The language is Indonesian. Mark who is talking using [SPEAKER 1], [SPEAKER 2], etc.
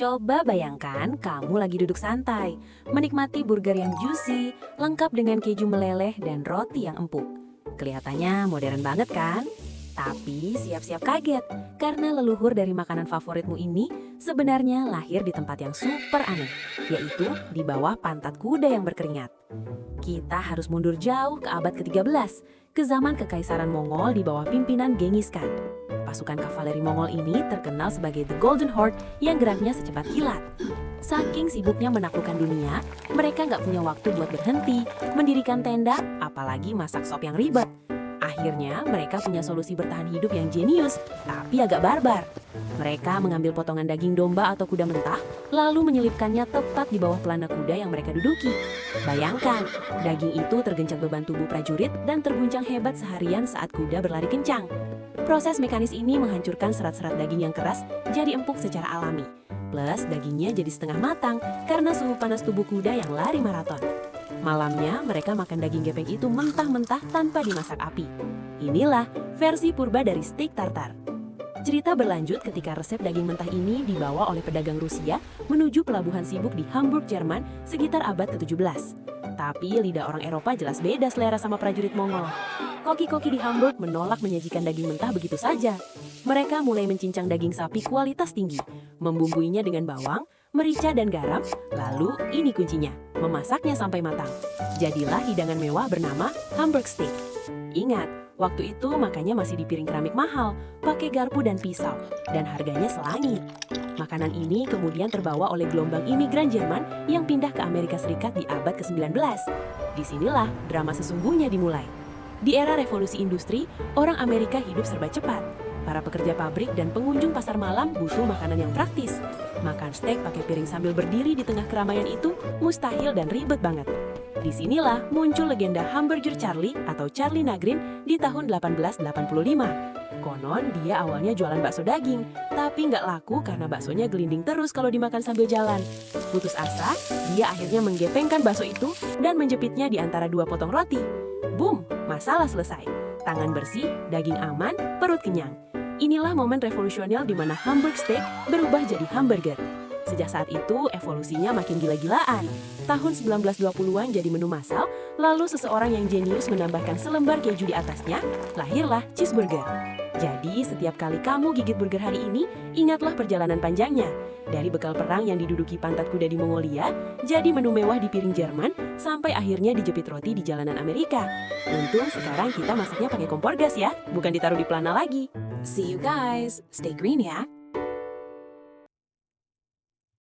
[SPEAKER 1] Coba bayangkan kamu lagi duduk santai, menikmati burger yang juicy, lengkap dengan keju meleleh dan roti yang empuk. Kelihatannya modern banget kan? Tapi siap-siap kaget, karena leluhur dari makanan favoritmu ini sebenarnya lahir di tempat yang super aneh, yaitu di bawah pantat kuda yang berkeringat. Kita harus mundur jauh ke abad ke-13, ke zaman Kekaisaran Mongol di bawah pimpinan Genghis Khan. Pasukan kavaleri Mongol ini terkenal sebagai The Golden Horde yang geraknya secepat kilat. Saking sibuknya menaklukkan dunia, mereka nggak punya waktu buat berhenti, mendirikan tenda, apalagi masak sop yang ribet. Akhirnya, mereka punya solusi bertahan hidup yang jenius, tapi agak barbar. Mereka mengambil potongan daging domba atau kuda mentah, lalu menyelipkannya tepat di bawah pelana kuda yang mereka duduki. Bayangkan, daging itu tergencet beban tubuh prajurit dan terguncang hebat seharian saat kuda berlari kencang. Proses mekanis ini menghancurkan serat-serat daging yang keras jadi empuk secara alami. Plus, dagingnya jadi setengah matang karena suhu panas tubuh kuda yang lari maraton. Malamnya, mereka makan daging gepeng itu mentah-mentah tanpa dimasak api. Inilah versi purba dari steak tartar. Cerita berlanjut ketika resep daging mentah ini dibawa oleh pedagang Rusia menuju pelabuhan sibuk di Hamburg, Jerman sekitar abad ke-17. Tapi lidah orang Eropa jelas beda selera sama prajurit Mongol. Koki-koki di Hamburg menolak menyajikan daging mentah begitu saja. Mereka mulai mencincang daging sapi kualitas tinggi, membumbuinya dengan bawang, merica dan garam, lalu ini kuncinya, memasaknya sampai matang. Jadilah hidangan mewah bernama Hamburg Steak. Ingat, waktu itu makannya masih di piring keramik mahal, pakai garpu dan pisau, dan harganya selangit. Makanan ini kemudian terbawa oleh gelombang imigran Jerman yang pindah ke Amerika Serikat di abad ke-19. Disinilah drama sesungguhnya dimulai. Di era revolusi industri, orang Amerika hidup serba cepat. Para pekerja pabrik dan pengunjung pasar malam butuh makanan yang praktis. Makan steak pakai piring sambil berdiri di tengah keramaian itu mustahil dan ribet banget. Disinilah muncul legenda Hamburger Charlie atau Charlie Nagrin di tahun 1885. Konon dia awalnya jualan bakso daging, tapi nggak laku karena baksonya gelinding terus kalau dimakan sambil jalan. Putus asa, dia akhirnya menggepengkan bakso itu dan menjepitnya di antara dua potong roti. Boom, masalah selesai. Tangan bersih, daging aman, perut kenyang. Inilah momen revolusional di mana Hamburg Steak berubah jadi hamburger. Sejak saat itu, evolusinya makin gila-gilaan. Tahun 1920-an jadi menu massal, lalu seseorang yang jenius menambahkan selembar keju di atasnya, lahirlah cheeseburger. Jadi, setiap kali kamu gigit burger hari ini, ingatlah perjalanan panjangnya. Dari bekal perang yang diduduki pantat kuda di Mongolia, jadi menu mewah di piring Jerman, sampai akhirnya dijepit roti di jalanan Amerika. Untung sekarang kita masaknya pakai kompor gas ya, bukan ditaruh di pelana lagi. See you guys, stay green ya!